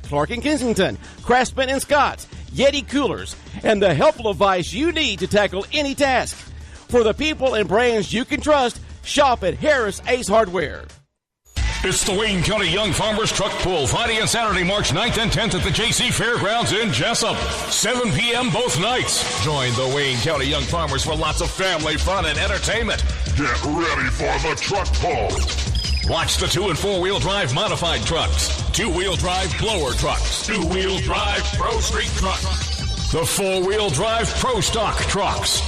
Clark and Kensington, Craftsman and Scott, Yeti coolers, and the helpful advice you need to tackle any task. For the people and brands you can trust, shop at Harris Ace Hardware. It's the Wayne County Young Farmers Truck Pull, Friday and Saturday, March 9th and 10th at the JC Fairgrounds in Jesup. 7 p.m. both nights. Join the Wayne County Young Farmers for lots of family fun and entertainment. Get ready for the truck pull. Watch the 2- and 4-wheel drive modified trucks, 2-wheel drive blower trucks, 2-wheel drive Pro Street trucks, the 4-wheel drive Pro Stock trucks,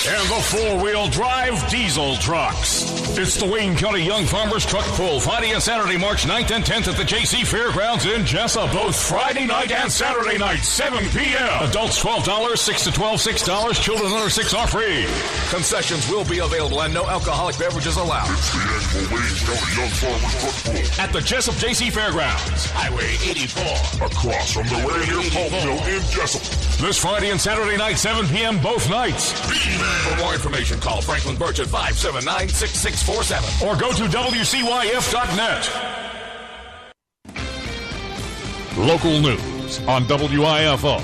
and the 4-wheel drive diesel trucks. It's the Wayne County Young Farmers Truck Pull, Friday and Saturday, March 9th and 10th at the JC Fairgrounds in Jesup. Both Friday night and Saturday night, 7 p.m. Adults $12, 6 to 12, $6. Children under 6 are free. Concessions will be available and no alcoholic beverages allowed. It's the annual Wayne County Young Farmers Truck Pull at the Jesup JC Fairgrounds, Highway 84. Across from the Rainier Pulp Mill in Jesup. This Friday and Saturday night, 7 p.m. both nights. For more information, call Franklin Birch at 579-6647 or go to WCYF.net. Local news on WIFO.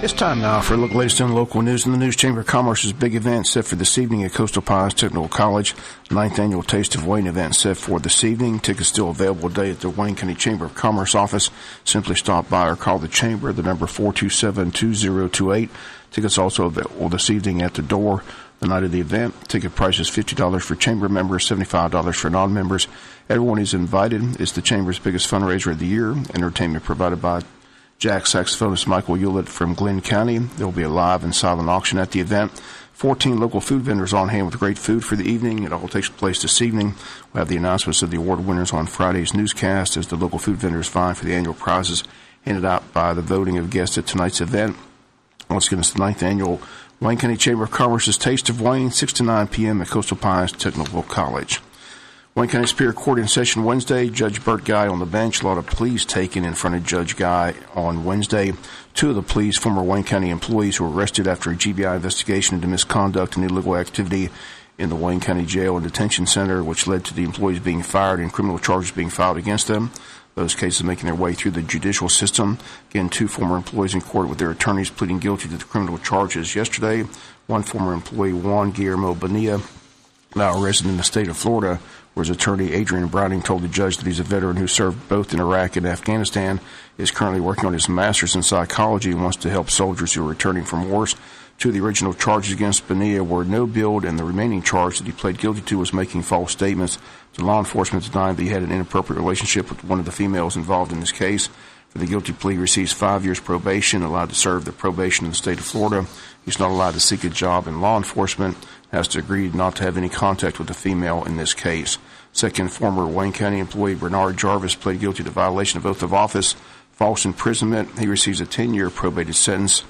It's time now for a look at the latest in local news. In the News Chamber of Commerce's big event set for this evening at Coastal Pines Technical College. 9th Annual Taste of Wayne event set for this evening. Tickets still available today at the Wayne County Chamber of Commerce office. Simply stop by or call the Chamber, the number 427-2028. Tickets also available this evening at the door the night of the event. Ticket price is $50 for Chamber members, $75 for non-members. Everyone is invited. It's the Chamber's biggest fundraiser of the year. Entertainment provided by Jack saxophonist Michael Hewlett from Glenn County. There will be a live and silent auction at the event. 14 local food vendors on hand with great food for the evening. It all takes place this evening. We'll have the announcements of the award winners on Friday's newscast as the local food vendors vie for the annual prizes handed out by the voting of guests at tonight's event. Once again, it's the 9th Annual Wayne County Chamber of Commerce's Taste of Wayne, 6 to 9 p.m. at Coastal Pines Technical College. Wayne County Superior Court in session Wednesday. Judge Burt Guy on the bench. A lot of pleas taken in front of Judge Guy on Wednesday. 2 of the pleas, former Wayne County employees who were arrested after a GBI investigation into misconduct and illegal activity in the Wayne County Jail and Detention Center, which led to the employees being fired and criminal charges being filed against them. Those cases making their way through the judicial system. Again, 2 former employees in court with their attorneys pleading guilty to the criminal charges yesterday. 1 former employee, Juan Guillermo Bonilla, now a resident in the state of Florida, where his attorney Adrian Browning told the judge that he's a veteran who served both in Iraq and Afghanistan, is currently working on his master's in psychology and wants to help soldiers who are returning from wars. 2 of the original charges against Bonilla were no billed, and the remaining charge that he pled guilty to was making false statements to law enforcement, denying that he had an inappropriate relationship with one of the females involved in this case. For the guilty plea, he receives 5 years probation, allowed to serve the probation in the state of Florida. He's not allowed to seek a job in law enforcement, has to agree not to have any contact with the female in this case. Second, former Wayne County employee Bernard Jarvis pled guilty to violation of oath of office, false imprisonment. He receives a 10-year probated sentence,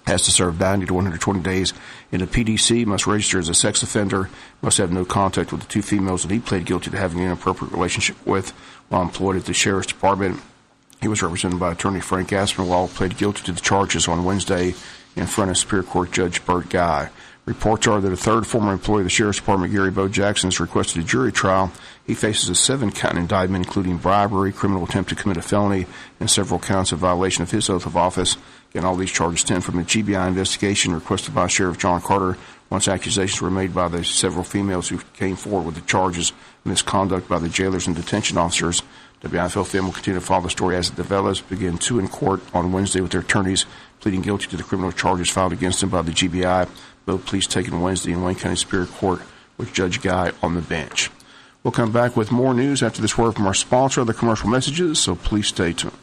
has to serve 90 to 120 days in a PDC, must register as a sex offender, must have no contact with the 2 females that he pled guilty to having an inappropriate relationship with while employed at the Sheriff's Department. He was represented by attorney Frank Aspinwall, pled guilty to the charges on Wednesday in front of Superior Court Judge Burt Guy. Reports are that a 3rd former employee of the Sheriff's Department, Gary Bo Jackson, has requested a jury trial. He faces a 7-count indictment, including bribery, criminal attempt to commit a felony, and several counts of violation of his oath of office. Again, all these charges stem from a GBI investigation requested by Sheriff John Carter once accusations were made by the several females who came forward with the charges of misconduct by the jailers and detention officers. WIFO film will continue to follow the story as it develops. Begin 2 in court on Wednesday with their attorneys pleading guilty to the criminal charges filed against them by the GBI. Both pleas taken Wednesday in Wayne County Superior Court with Judge Guy on the bench. We'll come back with more news after this word from our sponsor, other commercial messages, so please stay tuned.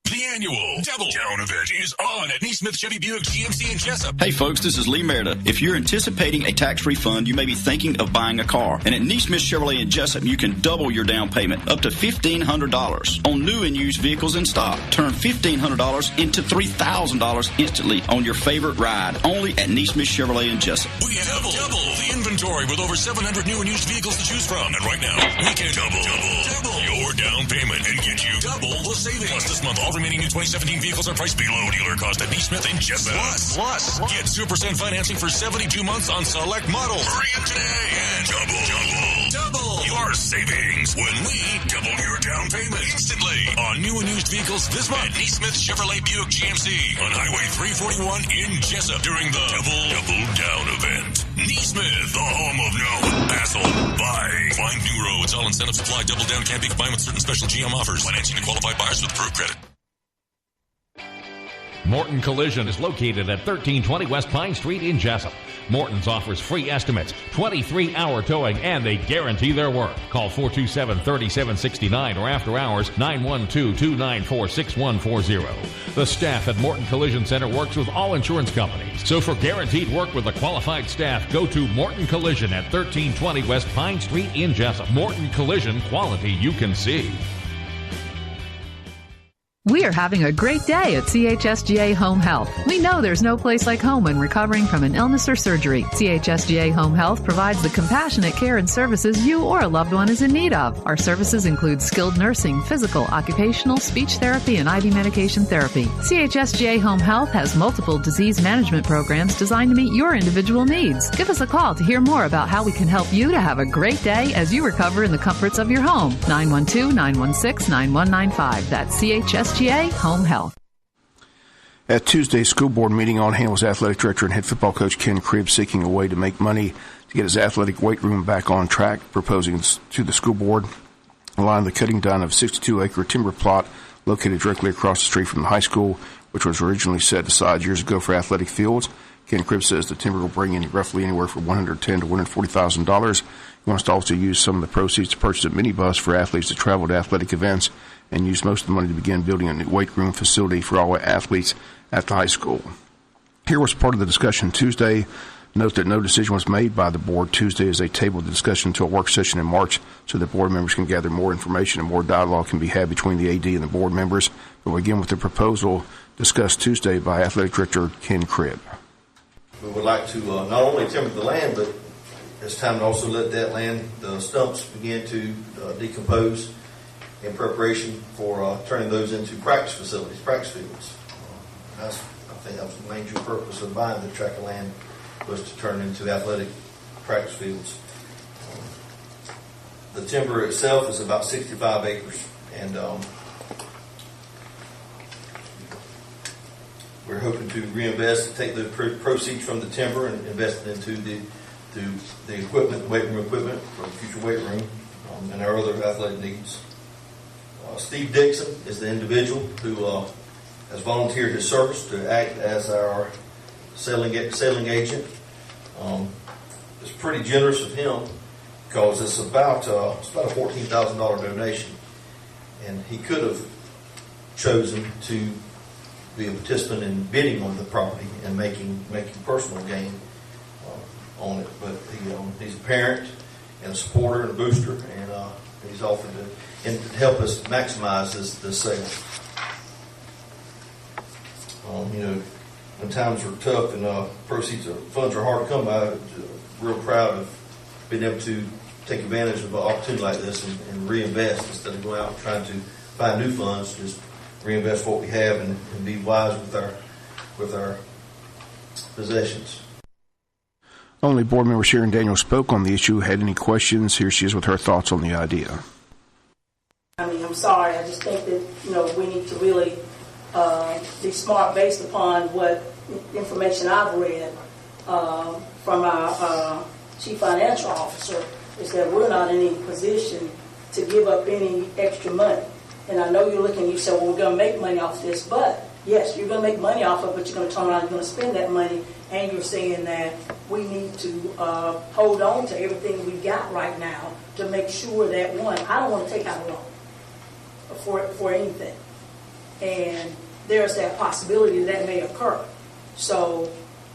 The annual Double Down event is on at Neesmith Chevy Buick GMC in Jesup. Hey folks, this is Lee Merida. If you're anticipating a tax refund, you may be thinking of buying a car. And at Neesmith Chevrolet in Jesup, you can double your down payment, up to $1,500 on new and used vehicles in stock. Turn $1,500 into $3,000 instantly on your favorite ride, only at Neesmith Chevrolet in Jesup. We have double the inventory with over 700 new and used vehicles to choose from. And right now, we can double your down payment and get you double the savings. Plus, this month, all remaining new 2017 vehicles are priced below dealer cost at Neesmith and Jesup. Plus, get 2% financing for 72 months on select models. Hurry in today and double savings when we double your down payment instantly on new and used vehicles this month at Neesmith Chevrolet Buick GMC on Highway 341 in Jesup during the Double Down event. Neesmith, the home of no hassle buying. Find new roads. All incentives apply. Double Down can't be combined with certain special GM offers. Financing to qualified buyers with approved credit. Morton Collision is located at 1320 West Pine Street in Jesup. Morton's offers free estimates, 23-hour towing, and they guarantee their work. Call 427-3769 or after hours 912-294-6140. The staff at Morton Collision Center works with all insurance companies. So for guaranteed work with a qualified staff, go to Morton Collision at 1320 West Pine Street in Jesup. Morton Collision, quality you can see. We are having a great day at CHSGA Home Health. We know there's no place like home when recovering from an illness or surgery. CHSGA Home Health provides the compassionate care and services you or a loved one is in need of. Our services include skilled nursing, physical, occupational, speech therapy, and IV medication therapy. CHSGA Home Health has multiple disease management programs designed to meet your individual needs. Give us a call to hear more about how we can help you to have a great day as you recover in the comforts of your home. 912-916-9195. That's CHSGA Home Health. At Tuesday's school board meeting, on hand was athletic director and head football coach Ken Cribb seeking a way to make money to get his athletic weight room back on track, proposing to the school board allowing the cutting down of a 62-acre timber plot located directly across the street from the high school, which was originally set aside years ago for athletic fields. Ken Cribb says the timber will bring in roughly anywhere from $110,000 to $140,000. He wants to also use some of the proceeds to purchase a minibus for athletes to travel to athletic events and use most of the money to begin building a new weight room facility for all athletes at the high school. Here was part of the discussion Tuesday. Note that no decision was made by the board Tuesday as they tabled the discussion until a work session in March so that board members can gather more information and more dialogue can be had between the AD and the board members. But we begin with the proposal discussed Tuesday by Athletic Director Ken Cribb. We would like to not only timber the land, but it's time to also let that land, the stumps, begin to decompose in preparation for turning those into practice facilities, practice fields. I think that was the main true purpose of buying the tract of land, was to turn into athletic practice fields. The timber itself is about 65 acres, and we're hoping to reinvest, take the proceeds from the timber and invest it into the equipment, weight room equipment for the future weight room and our other athletic needs. Steve Dixon is the individual who has volunteered his service to act as our selling agent. It's pretty generous of him because it's about a $14,000 donation, and he could have chosen to be a participant in bidding on the property and making personal gain on it. But he's a parent and a supporter and a booster, and he's offered to help us maximize this sale. When times are tough and funds are hard to come by, I'm real proud of being able to take advantage of an opportunity like this and reinvest instead of going out and trying to find new funds. Just reinvest what we have and be wise with our possessions. Only board member Sharon Daniels spoke on the issue. Had any questions? Here she is with her thoughts on the idea. I'm sorry. I just think that we need to really be smart based upon what information I've read from our chief financial officer, is that we're not in any position to give up any extra money. And I know you're looking, you said, well, we're going to make money off this, but yes, you're going to make money off of it, but you're going to turn around and you're going to spend that money, and you're saying that we need to hold on to everything we've got right now to make sure that, one, I don't want to take out a loan for anything. And there's that possibility that may occur. So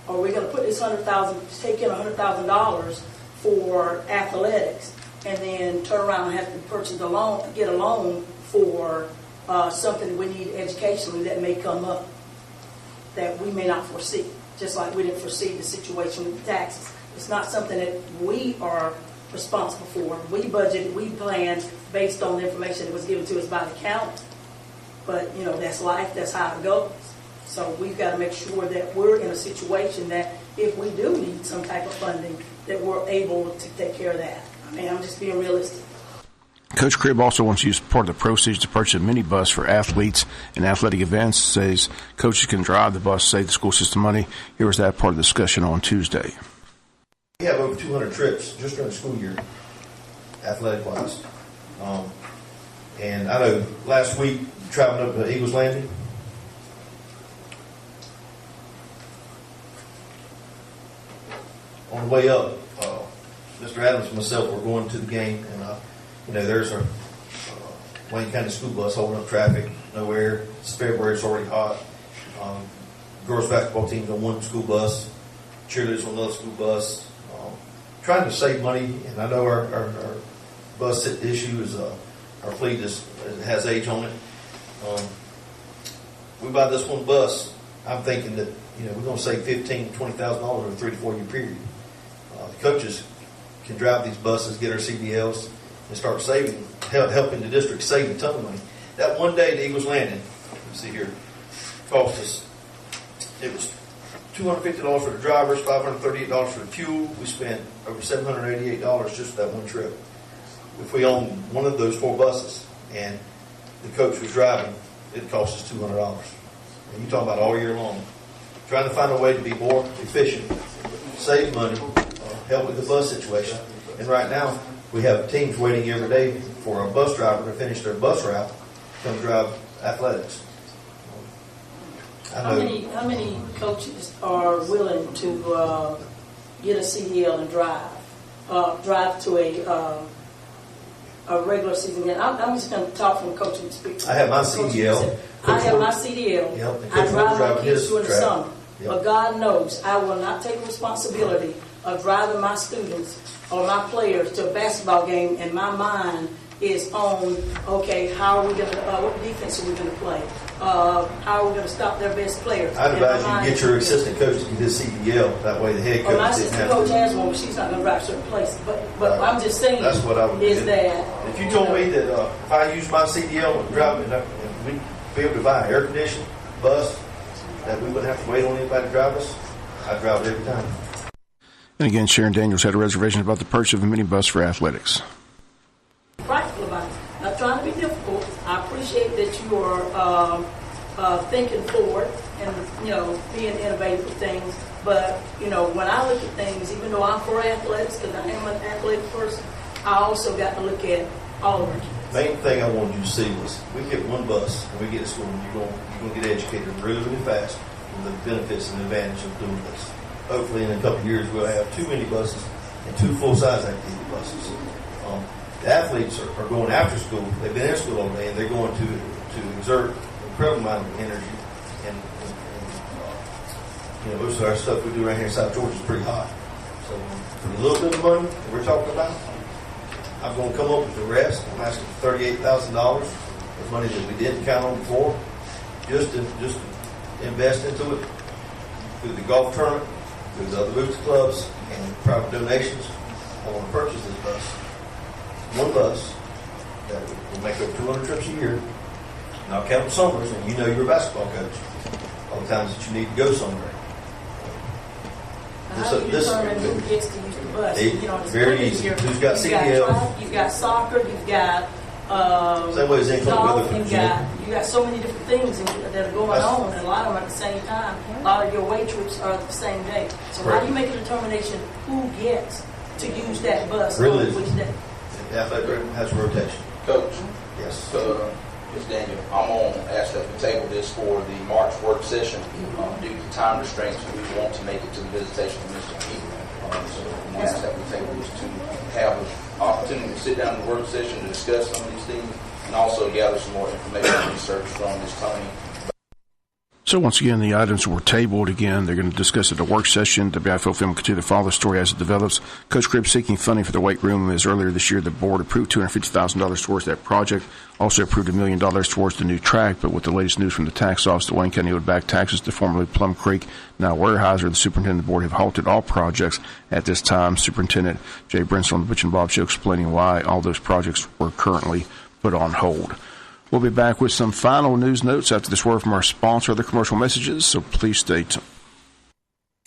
are we going to put this take in $100,000 for athletics and then turn around and have to get a loan for something we need educationally that may come up that we may not foresee, just like we didn't foresee the situation with the taxes. It's not something that we are responsible for. We budgeted, we planned based on the information that was given to us by the county. But, that's life, that's how it goes. So we've got to make sure that we're in a situation that if we do need some type of funding, that we're able to take care of that. I'm just being realistic. Coach Cribb also wants to use part of the proceeds to purchase a minibus for athletes and athletic events. Says coaches can drive the bus, save the school system money. Here was that part of the discussion on Tuesday. We have over 200 trips just during the school year, athletic-wise. And I know last week, traveling up to Eagles Landing, on the way up, Mr. Adams and myself were going to the game, and there's our Wayne County school bus holding up traffic, no air. It's February, it's already hot. Girls basketball team's on one school bus, cheerleaders on another school bus. Trying to save money, and I know our bus issue is our fleet has age on it. We buy this one bus. I'm thinking that we're going to save $15,000 to $20,000 over a 3 to 4 year period. The coaches can drive these buses, get our CDLs, and start saving, helping the district save a ton of money. That one day at Eagles Landing, let's see here, cost us, it was $250 for the drivers, $538 for the fuel. We spent over $788 just for that one trip. If we owned one of those 4 buses and the coach was driving, it cost us $200. And you're talking about all year long. Trying to find a way to be more efficient, save money, help with the bus situation. And right now, we have teams waiting every day for a bus driver to finish their bus route to come drive athletics. How many coaches are willing to get a CDL and drive to a regular season game? I'm just going to talk from coaching experience. I have my CDL. I have my CDL. Yep. I drive my kids during the summer. Yep. But God knows I will not take responsibility of driving my students or my players to a basketball game, and my mind is on, okay, how are we going to, what defense are we going to play? How are we going to stop their best players? I'd advise you get your assistant coach to get his CDL. That way the head coach my assistant coach has one, but she's not going to drive certain places. But I'm just saying, that's what I would is do. that if you told me that if I use my CDL and drive it, and we'd be able to buy an air-conditioned bus, that we wouldn't have to wait on anybody to drive us, I'd drive it every time. And again, Sharon Daniels had a reservation about the purchase of a minibus for athletics. Practical about it. Not trying to be difficult. I appreciate that you are thinking forward and being innovative with things. But when I look at things, even though I'm for athletics because I am an athletic person, I also got to look at all of it. Main thing I wanted you to see was we get one bus and we get to school, and you're going to get educated really, really fast on the benefits and advantage of doing this. Hopefully in a couple of years we'll have 2 minibuses and 2 full-size activity buses. The athletes are going after school. They've been in school all day, and they're going to exert incredible amount of energy. And most of our stuff we do right here in South Georgia is pretty hot. So for a little bit of money that we're talking about, I'm going to come up with the rest. I'm asking for $38,000 of money that we didn't count on before, just to invest into it through the golf tournament, through the other boots clubs, and private donations. I want to purchase this bus. One bus that will make over 200 trips a year. And I'll count the summers, and you're a basketball coach. All the times that you need to go somewhere. How do you determine who gets to use the bus? It's very easy. Who's got CDL? You've got soccer. You've got same way as golf. You got so many different things that are going on, and a lot of them at the same time. A lot of your away trips are the same day. So how do you make a determination who gets to use that bus on which day? The athletic director has rotation. Coach. Yes. Ms. Daniel, I'm going to ask that we table this for the March work session due to time restraints. We want to make it to the visitation of Mr. Keith. So we ask that we table this to have an opportunity to sit down in the work session to discuss some of these things and also gather some more information and research from Ms. Tony. So once again, the items were tabled. Again, they're going to discuss at the work session. WIFO film continue to follow the story as it develops. Coach Cribb seeking funding for the weight room. As earlier this year, the board approved $250,000 towards that project. Also approved $1 million towards the new track. But with the latest news from the tax office, the Wayne County owed back taxes to formerly Plum Creek, now Weyerhaeuser, the superintendent of the board, have halted all projects at this time. Superintendent Jay Brinson on the Butch and Bob Show explaining why all those projects were currently put on hold. We'll be back with some final news notes after this word from our sponsor, other commercial messages, so please stay tuned.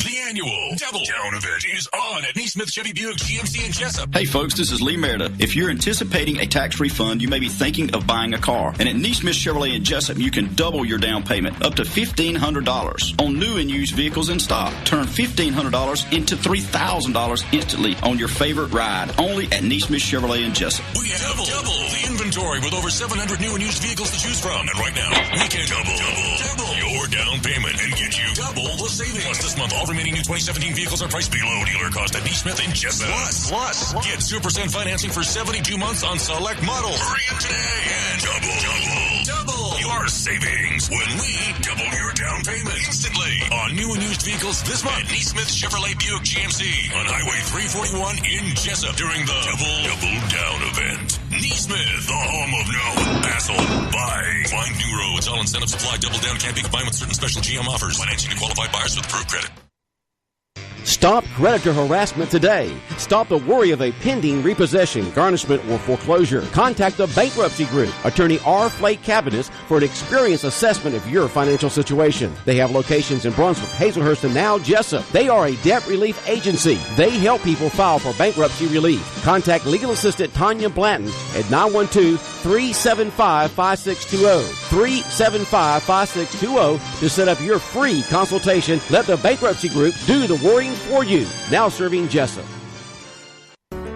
The annual Double Down event is on at Neesmith Chevy Buick GMC in Jesup. Hey folks, this is Lee Merida. If you're anticipating a tax refund, you may be thinking of buying a car. And at Neesmith Chevrolet in Jesup, you can double your down payment up to $1,500 on new and used vehicles in stock. Turn $1,500 into $3,000 instantly on your favorite ride. Only at Neesmith Chevrolet in Jesup. We have double the inventory with over 700 new and used vehicles to choose from. And right now, we can double your down payment and get you double the savings. Plus, this month, all remaining new 2017 vehicles are priced below dealer cost at Neesmith in Jesup. Plus, get 0% financing for 72 months on select models. Hurry in today and double your savings when we double your down payment instantly on new and used vehicles this month at Neesmith Chevrolet Buick GMC on Highway 341 in Jesup during the double down event. Neesmith, the home of no hassle. Bye. Find new roads. All incentives apply. Double down can't be combined with certain special GM offers. Financing to qualified buyers with approved credit. Stop creditor harassment today. Stop the worry of a pending repossession, garnishment, or foreclosure. Contact the Bankruptcy Group, Attorney R. Flake Cabinets, for an experienced assessment of your financial situation. They have locations in Brunswick, Hazelhurst, and now Jesup. They are a debt relief agency. They help people file for bankruptcy relief. Contact legal assistant Tanya Blanton at 912-375-5620. 375-5620 to set up your free consultation. Let the Bankruptcy Group do the worrying for you. Now serving Jesup.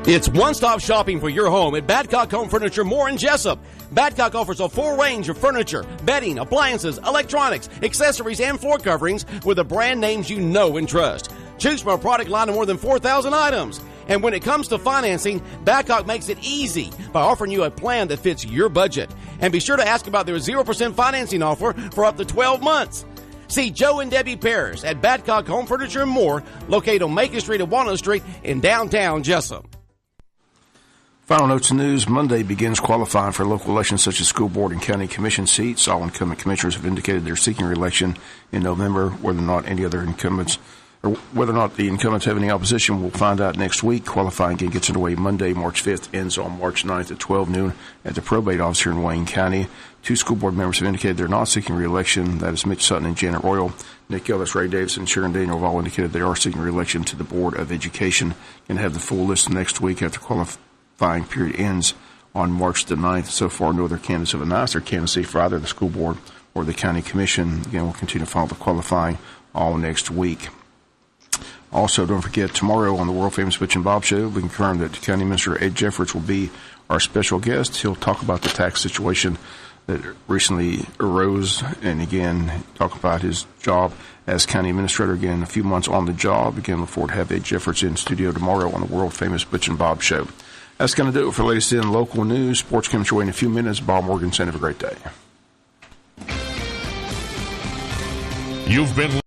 It's one-stop shopping for your home at Badcock Home Furniture More in Jesup. Badcock offers a full range of furniture, bedding, appliances, electronics, accessories, and floor coverings with the brand names you know and trust. Choose from a product line of more than 4,000 items. And when it comes to financing, Badcock makes it easy by offering you a plan that fits your budget. And be sure to ask about their 0% financing offer for up to 12 months. See Joe and Debbie Pears at Badcock Home Furniture and More, located on Macon Street and Walnut Street in downtown Jesup. Final notes and news. Monday begins qualifying for local elections such as school board and county commission seats. All incumbent commissioners have indicated they're seeking re-election in November. Whether or not the incumbents have any opposition, we'll find out next week. Qualifying again gets underway Monday, March 5th, ends on March 9th at 12 noon at the probate office here in Wayne County. 2 school board members have indicated they're not seeking re-election. That is Mitch Sutton and Janet Royal. Nick Ellis, Ray Davidson, and Sharon Daniel have all indicated they are seeking re-election to the Board of Education. Going to have the full list next week after qualifying period ends on March the 9th. So far, no other candidates have announced their candidacy for either the school board or the county commission. Again, we'll continue to follow the qualifying all next week. Also, don't forget, tomorrow on the world-famous Butch and Bob Show, we confirm that County Minister Ed Jeffords will be our special guest. He'll talk about the tax situation that recently arose, and again, talk about his job as county administrator. Again, a few months on the job. Again, look forward to have Ed Jeffords in studio tomorrow on the world-famous Butch and Bob Show. That's going to do it for latest in local news. Sports comes your way in a few minutes. Bob Morgan, have a great day. You've been